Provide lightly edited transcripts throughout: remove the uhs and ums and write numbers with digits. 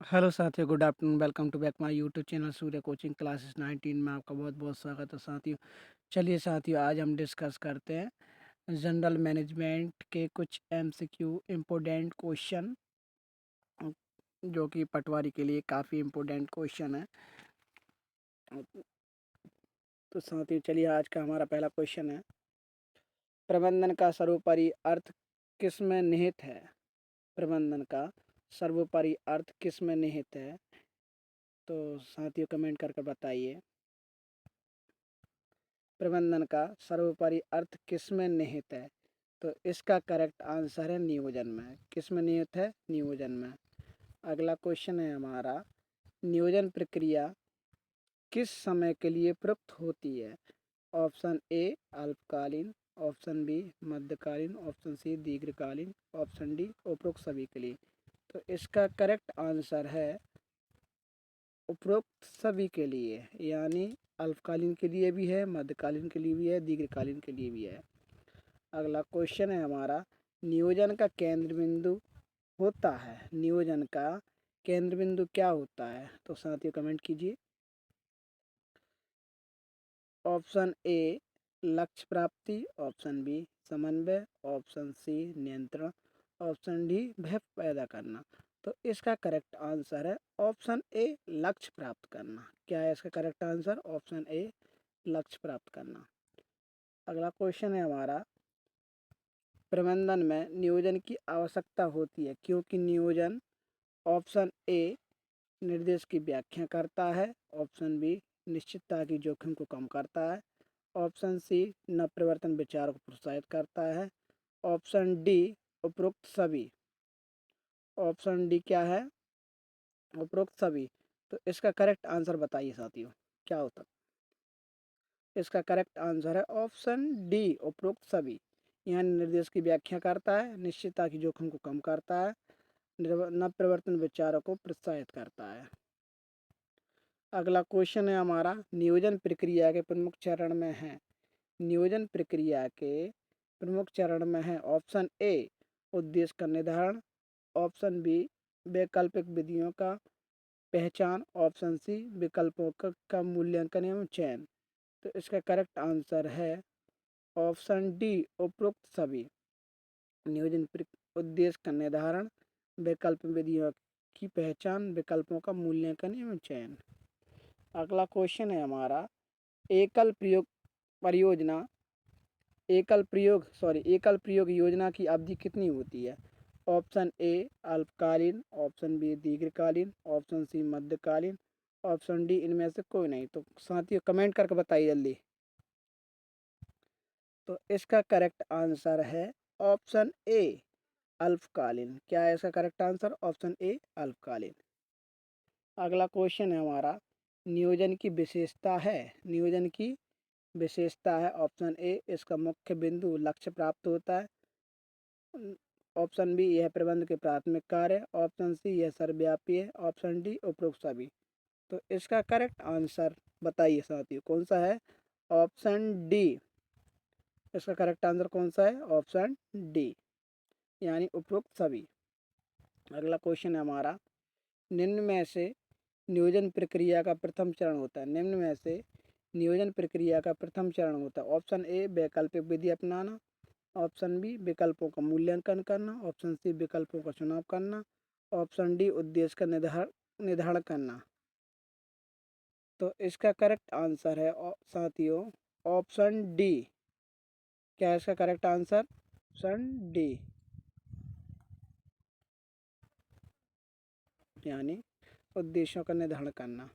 Hello साथियों, good afternoon. Welcome to back my YouTube channel Surya coaching classes 19 में आपका बहुत बहुत स्वागत है साथियों। चलिए साथियों, आज हम डिस्कस करते हैं जनरल मैनेजमेंट के कुछ एमसीक्यू इम्पोर्टेंट क्वेश्चन, जो कि पटवारी के लिए काफ़ी इम्पोर्टेंट क्वेश्चन है। तो साथियों चलिए, आज का हमारा पहला क्वेश्चन है, प्रबंधन का सर्वोपरि अर्थ किस में निहित है? प्रबंधन का सर्वोपरि अर्थ किस में निहित है? तो साथियों कमेंट करके बताइए, प्रबंधन का सर्वोपरि अर्थ किस में निहित है? तो इसका करेक्ट आंसर है नियोजन में। किस में निहित है? नियोजन में। अगला क्वेश्चन है हमारा, नियोजन प्रक्रिया किस समय के लिए प्रयुक्त होती है? ऑप्शन ए अल्पकालीन, ऑप्शन बी मध्यकालीन, ऑप्शन सी दीर्घकालीन, ऑप्शन डी उपरोक्त सभी के लिए। तो इसका करेक्ट आंसर है उपरोक्त सभी के लिए, यानी अल्पकालीन के लिए भी है, मध्यकालीन के लिए भी है, दीर्घकालीन के लिए भी है। अगला क्वेश्चन है हमारा, नियोजन का केंद्र बिंदु होता है। नियोजन का केंद्र बिंदु क्या होता है? तो साथियों कमेंट कीजिए। ऑप्शन ए लक्ष्य प्राप्ति, ऑप्शन बी समन्वय, ऑप्शन सी नियंत्रण, ऑप्शन डी भय पैदा करना। तो इसका करेक्ट आंसर है ऑप्शन ए लक्ष्य प्राप्त करना। क्या है इसका करेक्ट आंसर? ऑप्शन ए लक्ष्य प्राप्त करना। अगला क्वेश्चन है हमारा, प्रबंधन में नियोजन की आवश्यकता होती है क्योंकि नियोजन ऑप्शन ए निर्देश की व्याख्या करता है, ऑप्शन बी निश्चितता की जोखिम को कम करता है, ऑप्शन सी नवप्रवर्तन विचार को प्रोत्साहित करता है, ऑप्शन डी उपरोक्त सभी। ऑप्शन डी क्या है? उपरोक्त सभी। तो इसका करेक्ट आंसर बताइए साथियों, क्या होता? इसका करेक्ट आंसर है ऑप्शन डी उपरोक्त सभी। यह निर्देश की व्याख्या करता है, निश्चितता की जोखिम को कम करता है, नवप्रवर्तन विचारों को प्रोत्साहित करता है। अगला क्वेश्चन है हमारा, नियोजन प्रक्रिया के प्रमुख चरण में है। नियोजन प्रक्रिया के प्रमुख चरण में है। ऑप्शन ए उद्देश्य का निर्धारण, ऑप्शन बी वैकल्पिक विधियों का पहचान, ऑप्शन सी विकल्पों का मूल्यांकन एवं चयन। तो इसका करेक्ट आंसर है ऑप्शन डी उपरोक्त सभी। नियोजन उद्देश्य का निर्धारण, वैकल्प विधियों की पहचान, विकल्पों का मूल्यांकन एवं चयन। अगला क्वेश्चन है हमारा, एकल प्रयोग परियोजना एकल प्रयोग योजना की अवधि कितनी होती है? ऑप्शन ए अल्पकालीन, ऑप्शन बी दीर्घकालीन, ऑप्शन सी मध्यकालीन, ऑप्शन डी इनमें से कोई नहीं। तो साथियों कमेंट करके बताइए जल्दी। तो इसका करेक्ट आंसर है ऑप्शन ए अल्पकालीन। क्या है इसका करेक्ट आंसर? ऑप्शन ए अल्पकालीन। अगला क्वेश्चन है हमारा, नियोजन की विशेषता है। नियोजन की विशेषता है। ऑप्शन ए इसका मुख्य बिंदु लक्ष्य प्राप्त होता है, ऑप्शन बी यह प्रबंध के प्राथमिक कार्य, ऑप्शन सी यह सर्वव्यापी है, ऑप्शन डी उपरोक्त सभी। तो इसका करेक्ट आंसर बताइए साथियों, कौन सा है? Option D. इसका करेक्ट आंसर कौन सा है? ऑप्शन डी, यानी उपरोक्त सभी। अगला क्वेश्चन है हमारा, निम्न में से नियोजन प्रक्रिया का प्रथम चरण होता है। निम्न में से नियोजन प्रक्रिया का प्रथम चरण होता है। ऑप्शन ए वैकल्पिक विधि अपनाना, ऑप्शन बी विकल्पों का मूल्यांकन करना, ऑप्शन सी विकल्पों का चुनाव करना, ऑप्शन डी उद्देश्य का निर्धारण करना। तो इसका करेक्ट आंसर है साथियों ऑप्शन डी। क्या है इसका करेक्ट आंसर? ऑप्शन डी, यानी उद्देश्यों का निर्धारण करना।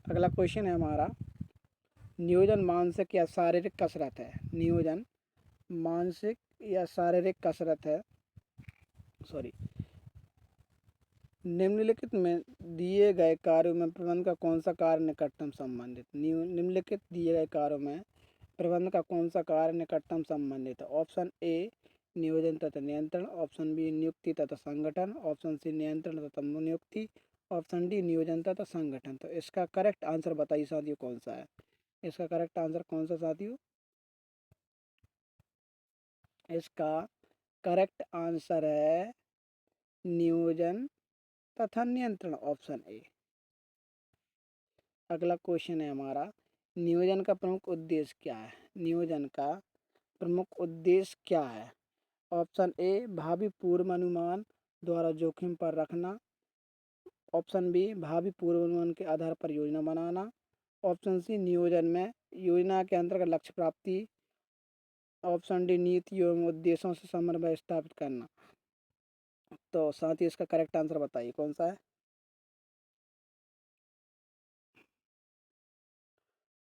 अगला क्वेश्चन है हमारा, नियोजन मानसिक या शारीरिक कसरत है। नियोजन मानसिक या शारीरिक कसरत है। सॉरी, निम्नलिखित में दिए गए कार्यों में प्रबंध का कौन सा कार्य निकटतम संबंधित? निम्नलिखित दिए गए कार्यों में प्रबंध का कौन सा कार्य निकटतम संबंधित है? ऑप्शन ए नियोजन तथा नियंत्रण, ऑप्शन बी नियुक्ति तथा संगठन, ऑप्शन सी नियंत्रण तथा नियुक्ति, ऑप्शन डी नियोजन तथा संगठन। तो इसका करेक्ट आंसर बताइए साथियों, कौन सा है? इसका करेक्ट आंसर कौन सा साथियों? इसका करेक्ट आंसर है नियोजन तथा नियंत्रण, ऑप्शन ए। अगला क्वेश्चन है हमारा, नियोजन का प्रमुख उद्देश्य क्या है? नियोजन का प्रमुख उद्देश्य क्या है? ऑप्शन ए भावी पूर्वानुमान द्वारा जोखिम पर रखना, ऑप्शन बी भावी पूर्वानुमान के आधार पर योजना बनाना, ऑप्शन सी नियोजन में योजना के अंतर्गत लक्ष्य प्राप्ति, ऑप्शन डी नीति एवं उद्देश्यों से समन्वय स्थापित करना। तो साथ ही इसका करेक्ट आंसर बताइए कौन सा है?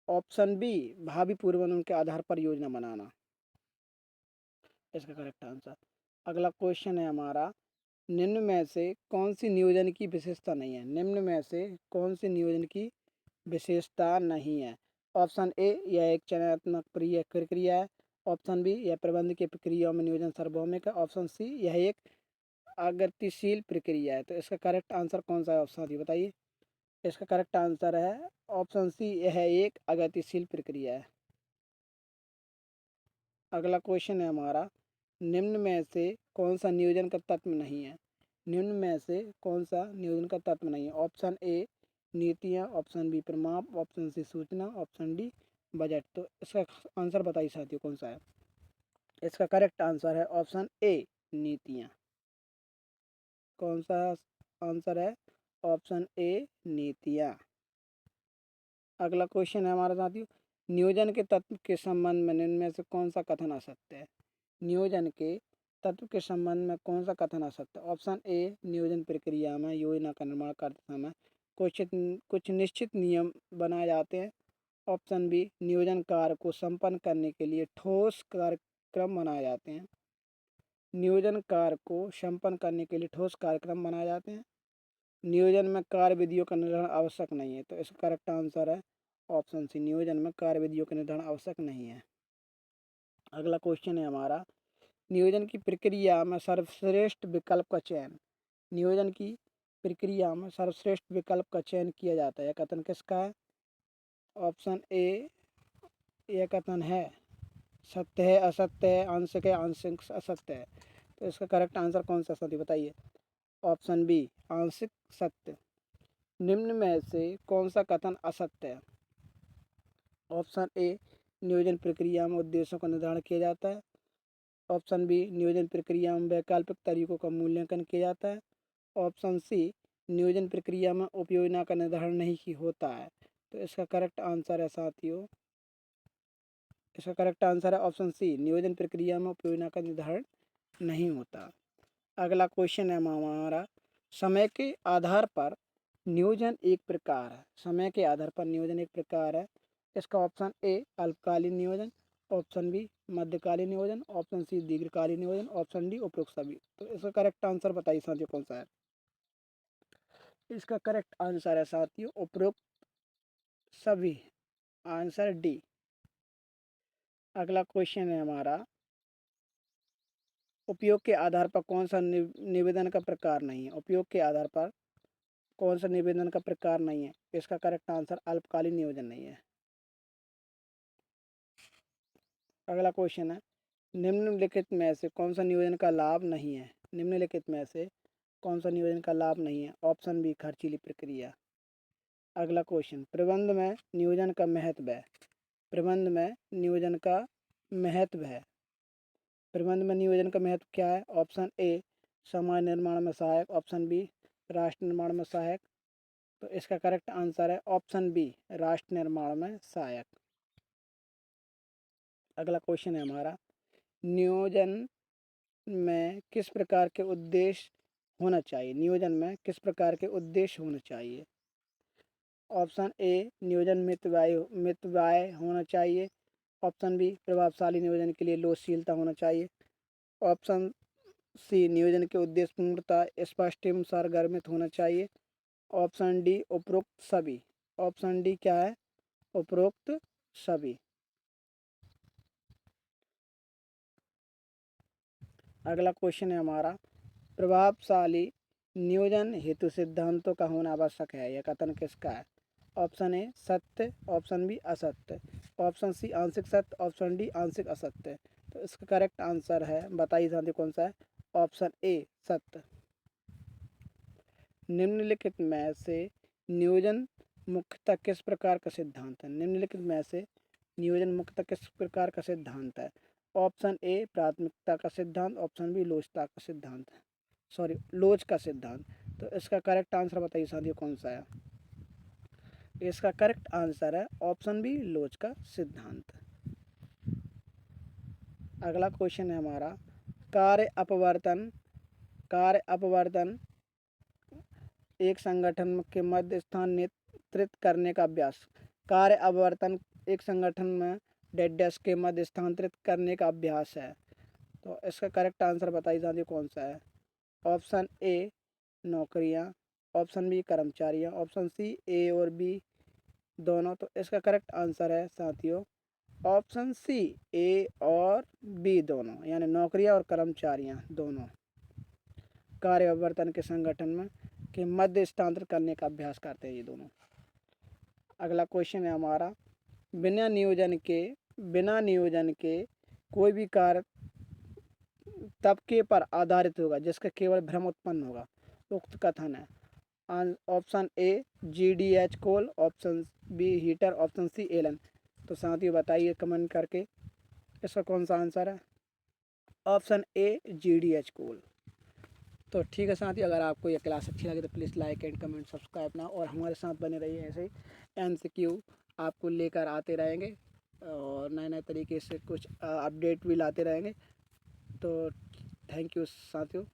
ऑप्शन बी भावी पूर्वानुमान के आधार पर योजना बनाना, इसका करेक्ट आंसर। अगला क्वेश्चन है हमारा, निम्न में से कौन सी नियोजन की विशेषता नहीं है? निम्न में से कौन सी नियोजन की विशेषता नहीं है? ऑप्शन ए यह एक चयनात्मक प्रक्रिया है, ऑप्शन बी यह प्रबंध की प्रक्रियाओं में नियोजन सार्वभौमिक है, ऑप्शन सी यह एक अगतिशील प्रक्रिया है। तो इसका करेक्ट आंसर कौन सा है? ऑप्शन दी बताइए। इसका करेक्ट आंसर है ऑप्शन सी, यह एक अगतिशील प्रक्रिया है। अगला क्वेश्चन है हमारा, निम्न में से कौन सा नियोजन का तत्व नहीं है? निम्न में से कौन सा नियोजन का तत्व नहीं है? ऑप्शन ए नीतियाँ, ऑप्शन बी प्रमाप, ऑप्शन सी सूचना, ऑप्शन डी बजट। तो इसका आंसर बताइए साथियों कौन सा है? इसका करेक्ट आंसर है ऑप्शन ए नीतियाँ। कौन सा आंसर है? ऑप्शन ए नीतियाँ। अगला क्वेश्चन है हमारा साथियों, नियोजन के तत्व के संबंध में निम्न में से कौन सा कथन असत्य है? नियोजन के तत्व के संबंध में कौन सा कथन असत्य है? ऑप्शन ए नियोजन प्रक्रिया में योजना का निर्माण करते समय कुछ निश्चित नियम बनाए जाते हैं, ऑप्शन बी नियोजन कार्य को संपन्न करने के लिए ठोस कार्यक्रम बनाए जाते हैं, नियोजन कार्य को संपन्न करने के लिए ठोस कार्यक्रम बनाए जाते हैं, नियोजन में कार्य विधियों का निर्धारण आवश्यक नहीं है। तो इसका करेक्ट आंसर है ऑप्शन सी, नियोजन में कार्य विधियों का निर्धारण आवश्यक नहीं है। अगला क्वेश्चन है हमारा, नियोजन की प्रक्रिया में सर्वश्रेष्ठ विकल्प का चयन, नियोजन की प्रक्रिया में सर्वश्रेष्ठ विकल्प का चयन किया जाता है, यह कथन किसका है? ऑप्शन ए यह कथन है सत्य है, असत्य है, आंशिक है, आंशिक असत्य है। तो इसका करेक्ट आंसर कौन सा साथी बताइए? ऑप्शन बी आंशिक सत्य। निम्न में से कौन सा कथन असत्य है? ऑप्शन ए नियोजन प्रक्रिया में उद्देश्यों का निर्धारण किया जाता है, ऑप्शन बी नियोजन प्रक्रिया में वैकल्पिक तरीकों का मूल्यांकन किया जाता है, ऑप्शन सी नियोजन प्रक्रिया में उपयोजना का निर्धारण नहीं ही होता है। तो इसका करेक्ट आंसर है साथियों, इसका करेक्ट आंसर है ऑप्शन सी, नियोजन प्रक्रिया में उपयोजना का निर्धारण नहीं होता। अगला क्वेश्चन है हमारा, समय के आधार पर नियोजन एक प्रकार है, समय के आधार पर नियोजन एक प्रकार है। इसका ऑप्शन ए अल्पकालीन नियोजन, ऑप्शन बी मध्यकालीन नियोजन, ऑप्शन सी दीर्घकालीन नियोजन, ऑप्शन डी उपरोक्त सभी। तो इसका करेक्ट आंसर बताइए साथियों कौन सा है? इसका करेक्ट आंसर है साथियों उपरोक्त सभी, आंसर डी। अगला क्वेश्चन है हमारा, उपयोग के आधार पर कौन सा निवेदन का प्रकार नहीं है? उपयोग के आधार पर कौन सा निवेदन का प्रकार नहीं है? इसका करेक्ट आंसर अल्पकालीन नियोजन नहीं है। अगला क्वेश्चन है, निम्नलिखित में से कौन सा नियोजन का लाभ नहीं है? निम्नलिखित में से कौन सा नियोजन का लाभ नहीं है? ऑप्शन बी खर्चीली प्रक्रिया। अगला क्वेश्चन, प्रबंध में नियोजन का महत्व है, प्रबंध में नियोजन का महत्व है, प्रबंध में नियोजन का महत्व क्या है? ऑप्शन ए समाज निर्माण में सहायक, ऑप्शन बी राष्ट्र निर्माण में सहायक। तो इसका करेक्ट आंसर है ऑप्शन बी राष्ट्र निर्माण में सहायक। अगला क्वेश्चन है हमारा, नियोजन में किस प्रकार के उद्देश्य होना चाहिए? नियोजन में किस प्रकार के उद्देश्य होना चाहिए? ऑप्शन ए नियोजन मितव्यय होना चाहिए, ऑप्शन बी प्रभावशाली नियोजन के लिए लोचशीलता होना चाहिए, ऑप्शन सी नियोजन के उद्देश्य पूर्णता स्पष्ट एवं सारगर्भित होना चाहिए, ऑप्शन डी उपरोक्त सभी। ऑप्शन डी क्या है? उपरोक्त सभी। अगला क्वेश्चन है हमारा, प्रभावशाली नियोजन हेतु सिद्धांतों का होना आवश्यक है, यह कथन किसका है? ऑप्शन ए सत्य, ऑप्शन बी असत्य, ऑप्शन सी आंशिक सत्य, ऑप्शन डी आंशिक असत्य। तो इसका करेक्ट आंसर है, बताइए साथियों कौन सा है, ऑप्शन ए सत्य। निम्नलिखित में से नियोजन मुख्यतः किस प्रकार का सिद्धांत है? निम्नलिखित में से नियोजन मुख्यतः किस प्रकार का सिद्धांत है? ऑप्शन ए प्राथमिकता का सिद्धांत, ऑप्शन बी लोचता का सिद्धांत, सॉरी लोच का सिद्धांत। तो इसका करेक्ट आंसर बताइए साथियों कौन सा है? इसका करेक्ट आंसर है ऑप्शन बी लोच का सिद्धांत। अगला क्वेश्चन है हमारा, कार्य अपवर्तन, कार्य अपवर्तन एक संगठन के मध्य स्थान नियंत्रित करने का अभ्यास। कार्य अपवर्तन एक संगठन में डैश के मध्य स्थानांतरित करने का अभ्यास है। तो इसका करेक्ट आंसर बताइए साथियों कौन सा है? ऑप्शन ए नौकरियां, ऑप्शन बी कर्मचारियां, ऑप्शन सी ए और बी दोनों। तो इसका करेक्ट आंसर है साथियों ऑप्शन सी ए और बी दोनों, यानी नौकरियां और कर्मचारियां दोनों कार्य अपवर्तन के संगठन में के मध्य स्थानांतरित करने का अभ्यास करते हैं ये दोनों। अगला क्वेश्चन है हमारा, बिना नियोजन के कोई भी कार्य तबके पर आधारित होगा जिसका केवल भ्रम उत्पन्न होगा। उक्त कथन है। Option A GDH coal, option B heater, option C Allen. तो साथियों बताइए कमेंट करके इसका कौन सा आंसर है? ऑप्शन ए GDH कोल। तो ठीक है साथियों, अगर आपको यह क्लास अच्छी लगे तो please like and comment subscribe ना, और हमारे साथ बने रहिए। ऐसे ही MCQ आपको लेकर आते रहेंगे और नए नए तरीके से कुछ अपडेट भी लाते रहेंगे। तो थैंक यू साथियों।